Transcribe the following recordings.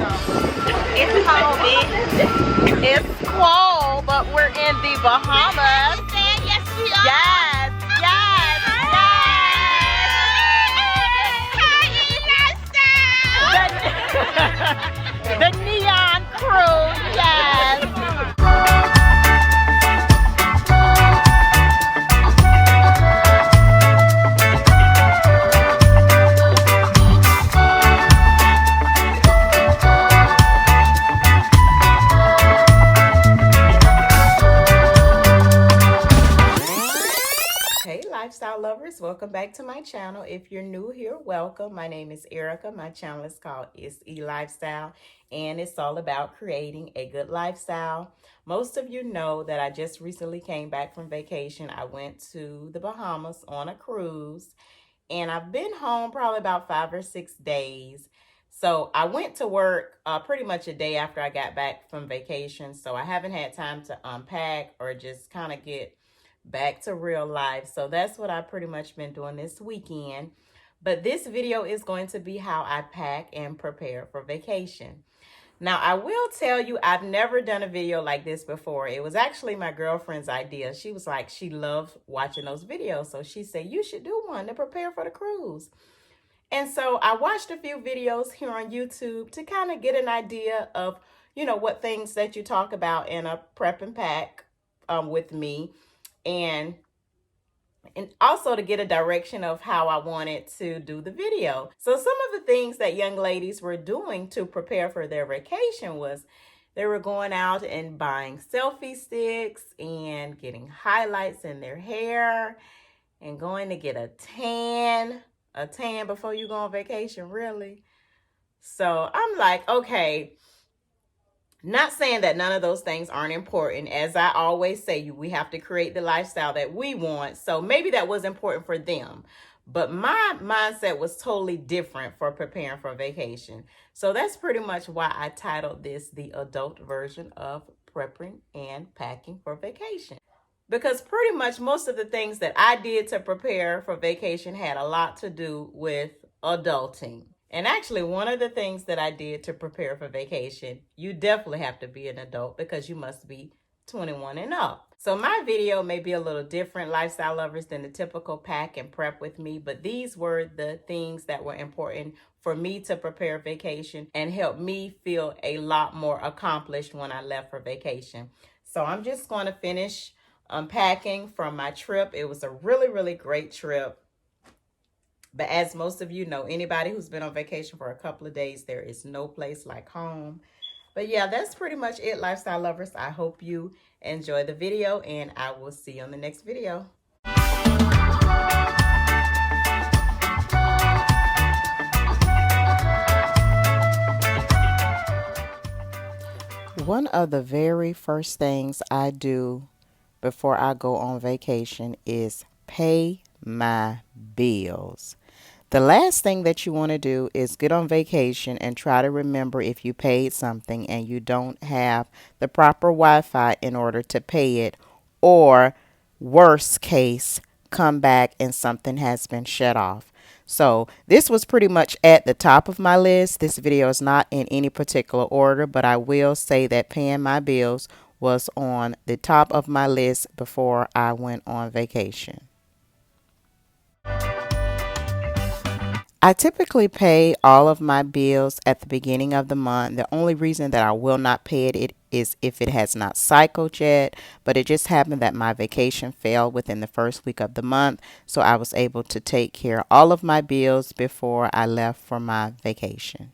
It's cold, bitch. It's cold, but we're in the Bahamas. Yes, we are. Yes, yes, yes. The neon crew, yes. Hey lifestyle lovers, welcome back to my channel. If you're new here, welcome. My name is Erica. My channel is called It's E Lifestyle, and it's all about creating a good lifestyle. Most of you know that I just recently came back from vacation. I went to the Bahamas on a cruise, and I've been home probably about 5 or 6 days. So I went to work pretty much a day after I got back from vacation. So I haven't had time to unpack or just kind of get back to real life. So that's what I've pretty much been doing this weekend. But this video is going to be how I pack and prepare for vacation. Now, I will tell you, I've never done a video like this before. It was actually my girlfriend's idea. She was like, she loved watching those videos. So she said, you should do one to prepare for the cruise. And so I watched a few videos here on YouTube to kind of get an idea of, you know, what things that you talk about in a prep and pack with me. And also to get a direction of how I wanted to do the video. So some of the things that young ladies were doing to prepare for their vacation was they were going out and buying selfie sticks and getting highlights in their hair and going to get a tan before you go on vacation, really? So I'm like, okay, not saying that none of those things aren't important. As I always say, we have to create the lifestyle that we want. So maybe that was important for them. But my mindset was totally different for preparing for vacation. So that's pretty much why I titled this the adult version of prepping and packing for vacation. Because pretty much most of the things that I did to prepare for vacation had a lot to do with adulting. And actually, one of the things that I did to prepare for vacation, you definitely have to be an adult because you must be 21 and up. So my video may be a little different, lifestyle lovers, than the typical pack and prep with me, but these were the things that were important for me to prepare vacation and help me feel a lot more accomplished when I left for vacation. So I'm just going to finish unpacking from my trip. It was a really, really great trip. But as most of you know, anybody who's been on vacation for a couple of days, there is no place like home. But yeah, that's pretty much it, lifestyle lovers. I hope you enjoy the video, and I will see you on the next video. One of the very first things I do before I go on vacation is pay my bills. The last thing that you want to do is get on vacation and try to remember if you paid something and you don't have the proper Wi-Fi in order to pay it, or worst case, come back and something has been shut off. So this was pretty much at the top of my list. This video is not in any particular order, but I will say that paying my bills was on the top of my list before I went on vacation. I typically pay all of my bills at the beginning of the month. The only reason that I will not pay it is if it has not cycled yet, but it just happened that my vacation fell within the first week of the month, so I was able to take care of all of my bills before I left for my vacation.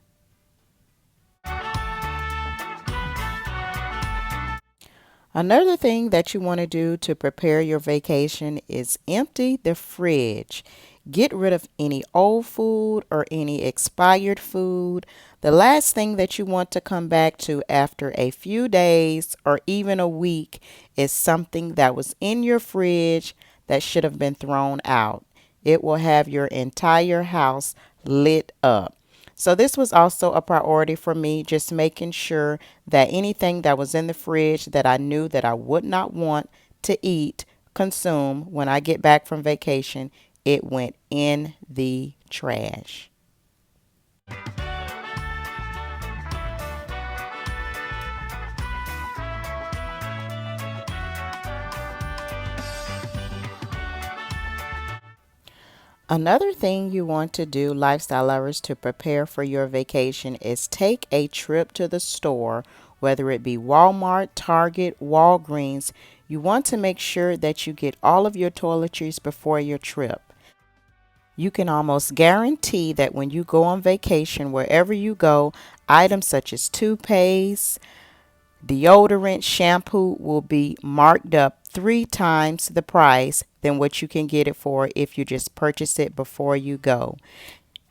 Another thing that you want to do to prepare your vacation is empty the fridge. Get rid of any old food or any expired food. The last thing that you want to come back to after a few days or even a week is something that was in your fridge that should have been thrown out. It will have your entire house lit up. So this was also a priority for me, just making sure that anything that was in the fridge that I knew that I would not want to eat, consume when I get back from vacation, it went in the trash. Another thing you want to do, lifestyle lovers, to prepare for your vacation is take a trip to the store, whether it be Walmart, Target, Walgreens. You want to make sure that you get all of your toiletries before your trip. You can almost guarantee that when you go on vacation, wherever you go, items such as toothpaste, deodorant, shampoo will be marked up 3 times the price than what you can get it for if you just purchase it before you go.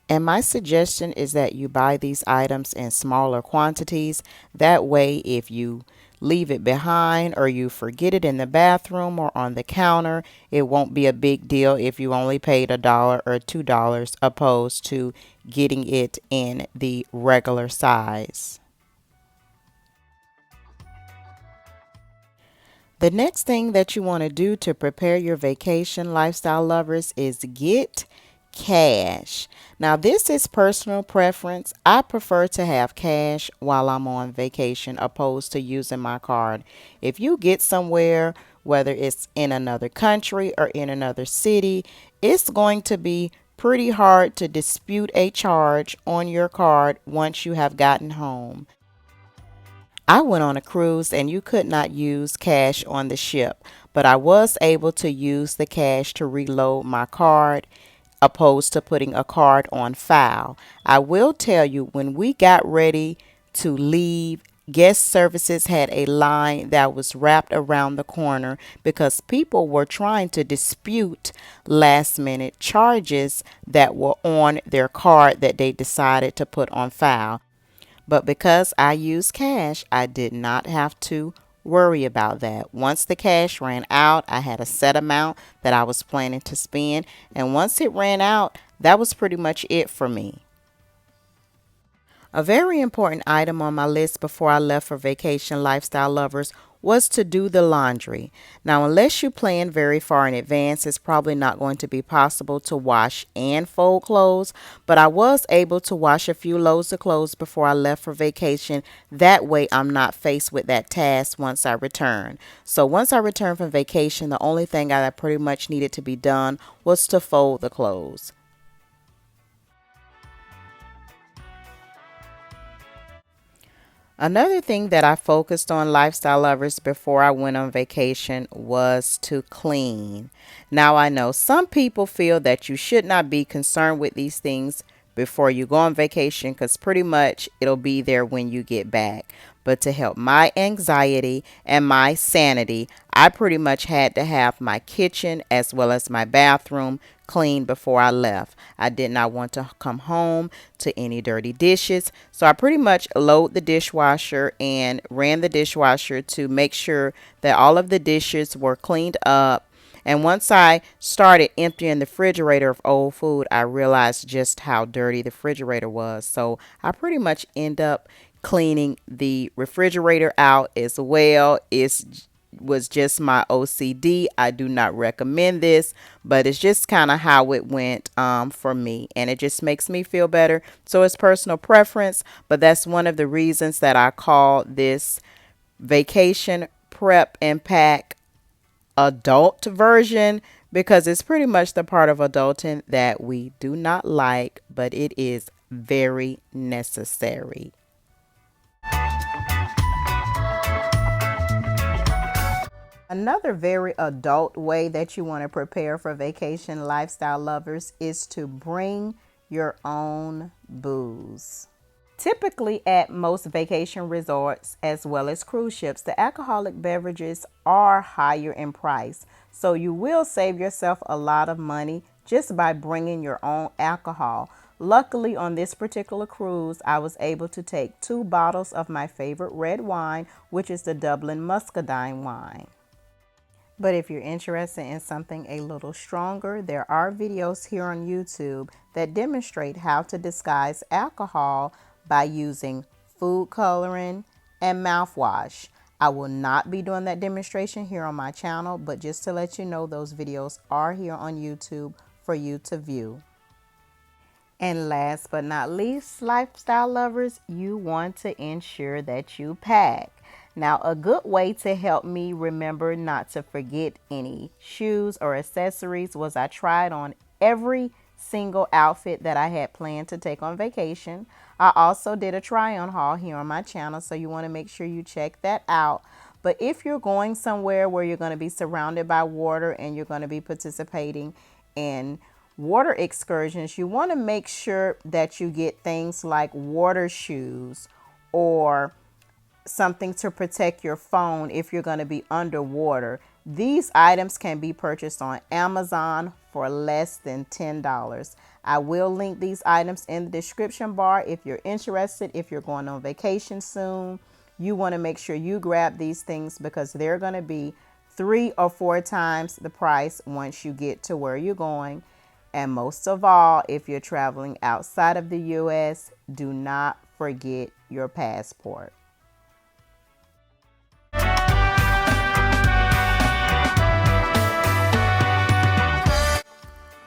And my suggestion is that you buy these items in smaller quantities. That way, if you leave it behind or you forget it in the bathroom or on the counter, it won't be a big deal if you only paid $1 or $2 opposed to getting it in the regular size. The next thing that you want to do to prepare your vacation, lifestyle lovers, is get cash. Now, this is personal preference. I prefer to have cash while I'm on vacation opposed to using my card. If you get somewhere, whether it's in another country or in another city, it's going to be pretty hard to dispute a charge on your card once you have gotten home. I went on a cruise and you could not use cash on the ship, but I was able to use the cash to reload my card opposed to putting a card on file. I will tell you, when we got ready to leave, guest services had a line that was wrapped around the corner because people were trying to dispute last minute charges that were on their card that they decided to put on file. But because I used cash, I did not have to worry about that. Once the cash ran out, I had a set amount that I was planning to spend. And once it ran out, that was pretty much it for me. A very important item on my list before I left for vacation, lifestyle lovers, was to do the laundry. Now, unless you plan very far in advance, it's probably not going to be possible to wash and fold clothes, but I was able to wash a few loads of clothes before I left for vacation. That way, I'm not faced with that task once I return. So once I returned from vacation, the only thing that pretty much needed to be done was to fold the clothes. Another thing that I focused on, lifestyle lovers, before I went on vacation was to clean. Now, I know some people feel that you should not be concerned with these things before you go on vacation because pretty much it'll be there when you get back. But to help my anxiety and my sanity, I pretty much had to have my kitchen as well as my bathroom clean before I left. I did not want to come home to any dirty dishes. So I pretty much load the dishwasher and ran the dishwasher to make sure that all of the dishes were cleaned up. And once I started emptying the refrigerator of old food, I realized just how dirty the refrigerator was. So I pretty much end up cleaning the refrigerator out as well. It's was just my OCD. I do not recommend this, but it's just kind of how it went for me, and it just makes me feel better. So it's personal preference, but that's one of the reasons that I call this vacation prep and pack adult version, because it's pretty much the part of adulting that we do not like, but it is very necessary. Another very adult way that you want to prepare for vacation, lifestyle lovers, is to bring your own booze. Typically, at most vacation resorts as well as cruise ships, the alcoholic beverages are higher in price. So you will save yourself a lot of money just by bringing your own alcohol. Luckily, on this particular cruise, I was able to take 2 bottles of my favorite red wine, which is the Dublin Muscadine wine. But if you're interested in something a little stronger, there are videos here on YouTube that demonstrate how to disguise alcohol by using food coloring and mouthwash. I will not be doing that demonstration here on my channel, but just to let you know, those videos are here on YouTube for you to view. And last but not least, lifestyle lovers, you want to ensure that you pack. Now, a good way to help me remember not to forget any shoes or accessories was I tried on every single outfit that I had planned to take on vacation. I also did a try on haul here on my channel, so you want to make sure you check that out. But if you're going somewhere where you're going to be surrounded by water and you're going to be participating in water excursions, you want to make sure that you get things like water shoes or something to protect your phone if you're going to be underwater. These items can be purchased on Amazon for less than $10. I will link these items in the description bar if you're interested. If you're going on vacation soon, you want to make sure you grab these things because they're going to be 3 or 4 times the price once you get to where you're going. And most of all, if you're traveling outside of the US, do not forget your passport.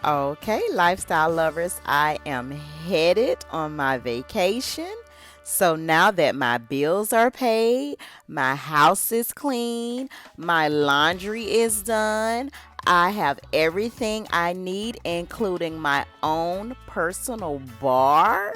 Okay, lifestyle lovers, I am headed on my vacation. So now that my bills are paid, my house is clean, my laundry is done, I have everything I need, including my own personal bar.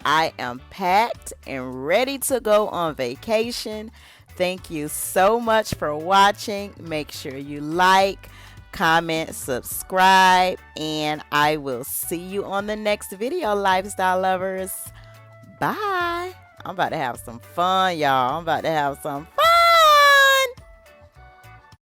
I am packed and ready to go on vacation. Thank you so much for watching. Make sure you like, comment, subscribe, and I will see you on the next video, lifestyle lovers. Bye. I'm about to have some fun, y'all. I'm about to have some fun.